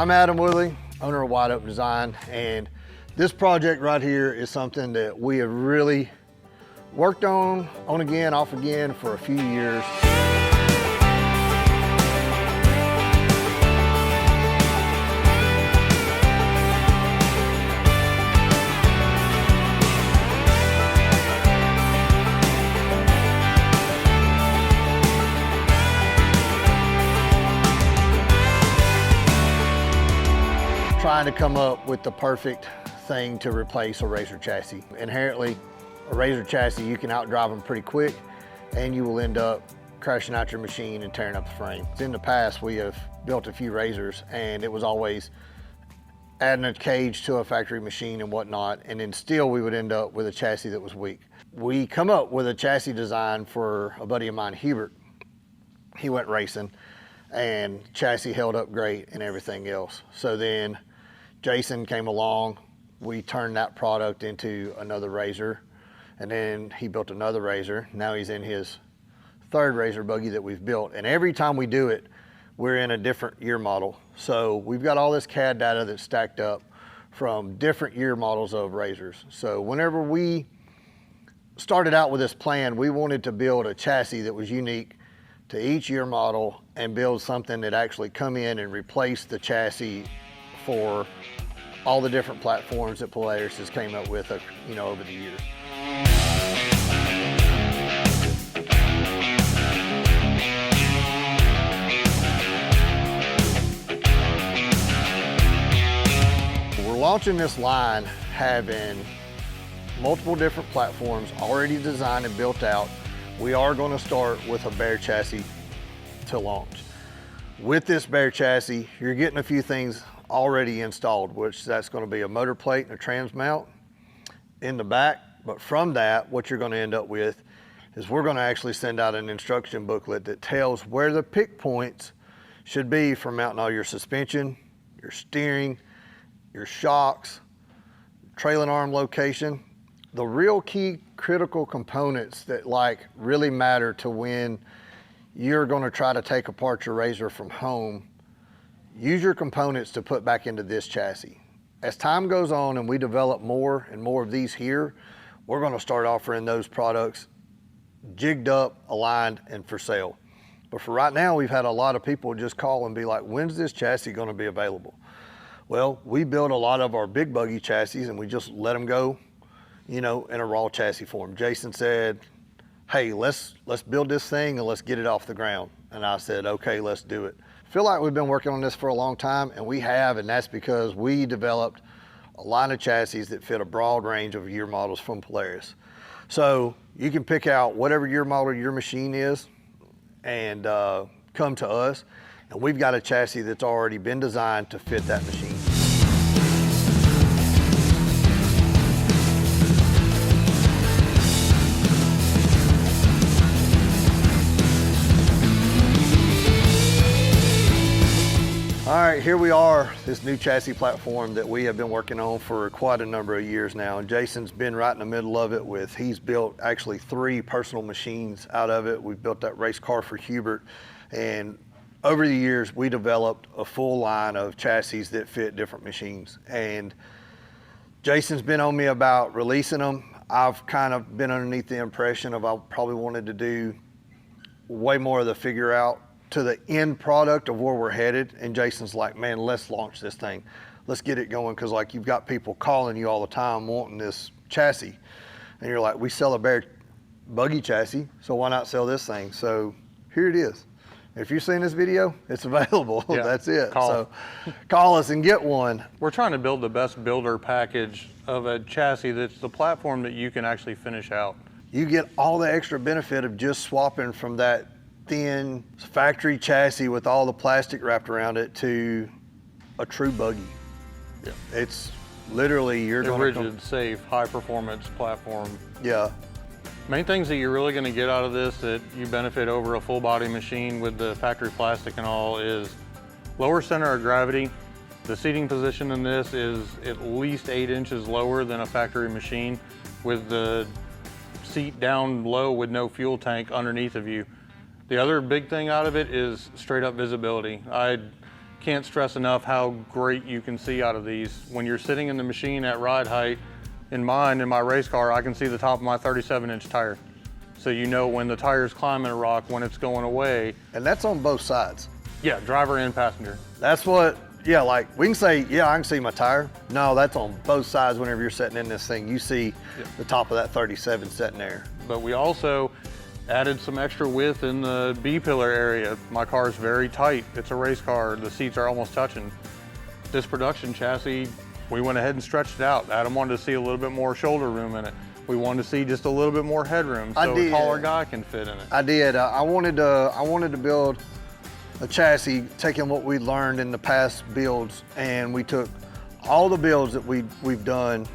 I'm Adam Woodley, owner of Wide Open Design, and this project right here is something that we have really worked on again, off again for a few years. Trying to come up with the perfect thing to replace a RZR chassis. Inherently, a RZR chassis, you can outdrive them pretty quick and you will end up crashing out your machine and tearing up the frame. In the past, we have built a few RZRs and it was always adding a cage to a factory machine and whatnot, and then still we would end up with a chassis that was weak. We come up with a chassis design for a buddy of mine, Hubert. He went racing and chassis held up great and everything else. So then Jason came along, we turned that product into another RZR, and then he built another RZR. Now he's in his third RZR buggy that we've built. And every time we do it, we're in a different year model. So we've got all this CAD data that's stacked up from different year models of RZRs. So whenever we started out with this plan, we wanted to build a chassis that was unique to each year model and build something that actually come in and replace the chassis for all the different platforms that Polaris has came up with, over the years. We're launching this line having multiple different platforms already designed and built out. We are going to start with a bare chassis to launch. With this bare chassis, you're getting a few things already installed, which that's going to be a motor plate and a trans mount in the back. But from that, what you're going to end up with is we're going to actually send out an instruction booklet that tells where the pick points should be for mounting all your suspension, your steering, your shocks, trailing arm location. The real key critical components that really matter to when you're going to try to take apart your RZR from home. Use your components to put back into this chassis. As time goes on and we develop more and more of these here, we're going to start offering those products jigged up, aligned, and for sale. But for right now, we've had a lot of people just call and be like, when's this chassis going to be available? Well, we build a lot of our big buggy chassis and we just let them go, in a raw chassis form. Jason said, hey, let's build this thing and let's get it off the ground. And I said, okay, let's do it. Feel like we've been working on this for a long time, and we have, and that's because we developed a line of chassis that fit a broad range of year models from Polaris. So you can pick out whatever year model your machine is and come to us, and we've got a chassis that's already been designed to fit that machine. All right, here we are, this new chassis platform that we have been working on for quite a number of years now. And Jason's been right in the middle of it he's built actually 3 personal machines out of it. We've built that race car for Hubert. And over the years, we developed a full line of chassis that fit different machines. And Jason's been on me about releasing them. I've kind of been underneath the impression of I probably wanted to do way more of the figure out to the end product of where we're headed. And Jason's like, man, let's launch this thing. Let's get it going. Cause you've got people calling you all the time wanting this chassis. And you're like, we sell a bare buggy chassis, so why not sell this thing? So here it is. If you've seen this video, it's available. Yeah, that's it. So call us and get one. We're trying to build the best builder package of a chassis that's the platform that you can actually finish out. You get all the extra benefit of just swapping from that thin factory chassis with all the plastic wrapped around it to a true buggy. Yeah. It's literally rigid, safe, high performance platform. Yeah. Main things that you're really going to get out of this that you benefit over a full body machine with the factory plastic and all is lower center of gravity. The seating position in this is at least 8 inches lower than a factory machine, with the seat down low with no fuel tank underneath of you. The other big thing out of it is straight up visibility. I can't stress enough how great you can see out of these. When you're sitting in the machine at ride height, in my race car, I can see the top of my 37-inch tire. So you know when the tire's climbing a rock, when it's going away. And that's on both sides. Yeah, driver and passenger. That's what, yeah, like we can say, yeah, I can see my tire. No, that's on both sides. Whenever you're sitting in this thing, you see the top of that 37 sitting there. But we also added some extra width in the B-pillar area. My car's very tight. It's a race car. The seats are almost touching. This production chassis, we went ahead and stretched it out. Adam wanted to see a little bit more shoulder room in it. We wanted to see just a little bit more headroom so a taller guy can fit in it. I did. I wanted to build a chassis, taking what we learned in the past builds, and we took all the builds that we've done,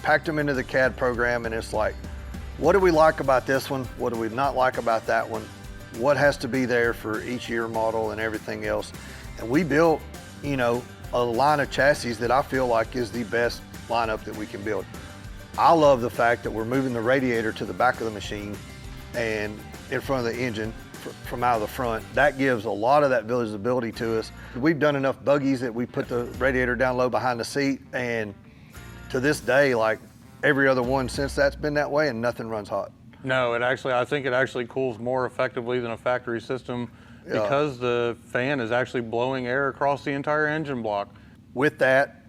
packed them into the CAD program, and it's like, what do we like about this one? What do we not like about that one? What has to be there for each year model and everything else? And we built, you know, a line of chassis that I feel like is the best lineup that we can build. I love the fact that we're moving the radiator to the back of the machine and in front of the engine from out of the front. That gives a lot of that visibility to us. We've done enough buggies that we put the radiator down low behind the seat, and to this day, like every other one since that's been that way, and nothing runs hot. No, I think it actually cools more effectively than a factory system because the fan is actually blowing air across the entire engine block. With that,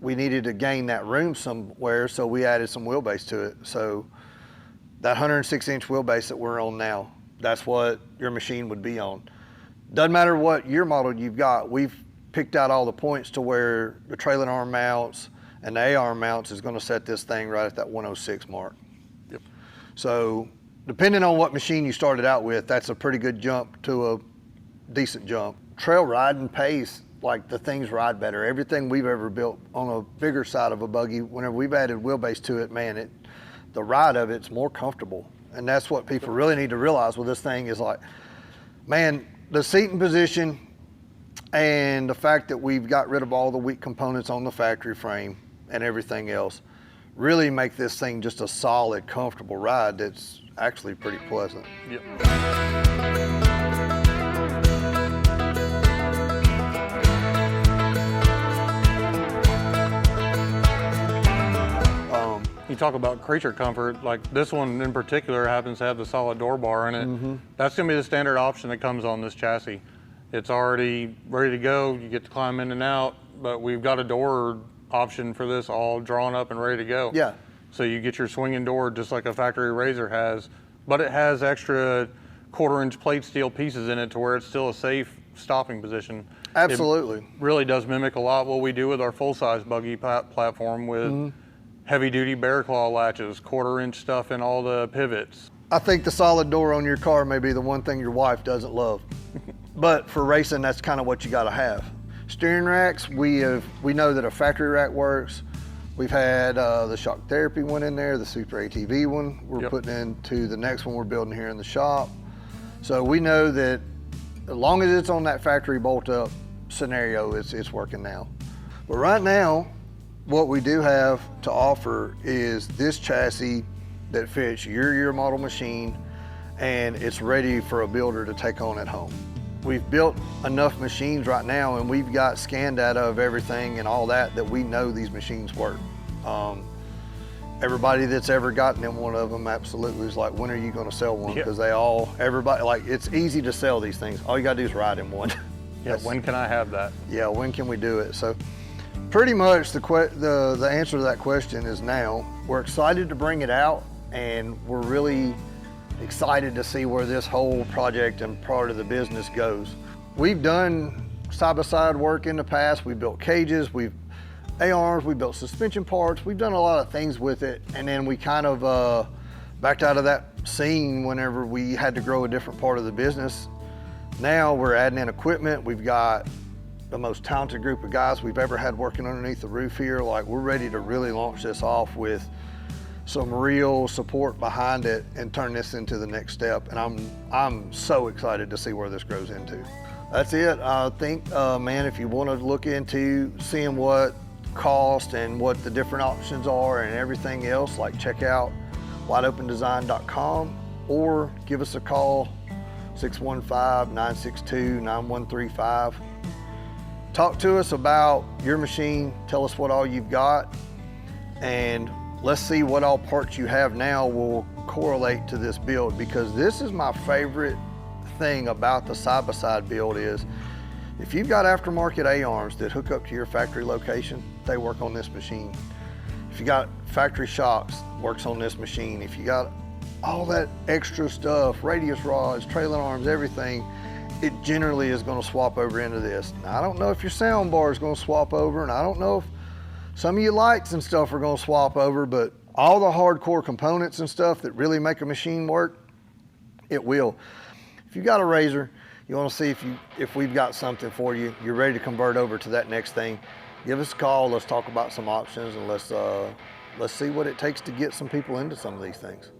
we needed to gain that room somewhere, so we added some wheelbase to it. So that 106-inch wheelbase that we're on now, that's what your machine would be on. Doesn't matter what year model you've got, we've picked out all the points to where the trailing arm mounts and the A-arm mounts is gonna set this thing right at that 106 mark. Yep. So depending on what machine you started out with, that's a pretty good jump to a decent jump. Trail riding pays, like the things ride better. Everything we've ever built on a bigger side of a buggy, whenever we've added wheelbase to it, man, the ride of it's more comfortable. And that's what people really need to realize with this thing is like, man, the seating position and the fact that we've got rid of all the weak components on the factory frame and everything else really make this thing just a solid, comfortable ride that's actually pretty pleasant. Yep. You talk about creature comfort, like this one in particular happens to have the solid door bar in it. Mm-hmm. That's gonna be the standard option that comes on this chassis. It's already ready to go. You get to climb in and out, but we've got a door option for this all drawn up and ready to go. Yeah. So you get your swinging door just like a factory RZR has, but it has extra 1/4-inch plate steel pieces in it to where it's still a safe stopping position. Absolutely. It really does mimic a lot what we do with our full-size buggy platform with heavy-duty bear claw latches, 1/4-inch stuff in all the pivots. I think the solid door on your car may be the one thing your wife doesn't love. But for racing, that's kind of what you gotta have. Steering racks, we know that a factory rack works. We've had the shock therapy one in there, the Super ATV one we're putting into the next one we're building here in the shop. So we know that as long as it's on that factory bolt up scenario, it's working now. But right now, what we do have to offer is this chassis that fits your year model machine, and it's ready for a builder to take on at home. We've built enough machines right now, and we've got scan data of everything and all that we know these machines work. Everybody that's ever gotten in one of them absolutely is like, when are you gonna sell one? Because everybody, like, it's easy to sell these things. All you gotta do is ride in one. Yeah, when can I have that? Yeah, when can we do it? So pretty much the answer to that question is now. We're excited to bring it out, and we're really excited to see where this whole project and part of the business goes. We've done side-by-side work in the past. We built cages, we've A-arms, we built suspension parts. We've done a lot of things with it, and then we kind of backed out of that scene whenever we had to grow a different part of the business. Now we're adding in equipment. We've got the most talented group of guys we've ever had working underneath the roof here. Like, we're ready to really launch this off with some real support behind it and turn this into the next step. And I'm so excited to see where this grows into. That's it. I think, man, if you want to look into seeing what cost and what the different options are and everything else, like, check out wideopendesign.com or give us a call, 615-962-9135. talk to us about your machine. Tell us what all you've got, and let's see what all parts you have now will correlate to this build, because this is my favorite thing about the side-by-side build is if you've got aftermarket A-arms that hook up to your factory location, they work on this machine. If you got factory shocks, works on this machine. If you got all that extra stuff, radius rods, trailing arms, everything, it generally is going to swap over into this. Now, I don't know if your sound bar is going to swap over, and I don't know if some of your lights and stuff are going to swap over, but all the hardcore components and stuff that really make a machine work, it will. If you got a RZR, you want to see if we've got something for you, you're ready to convert over to that next thing, give us a call. Let's talk about some options, and let's see what it takes to get some people into some of these things.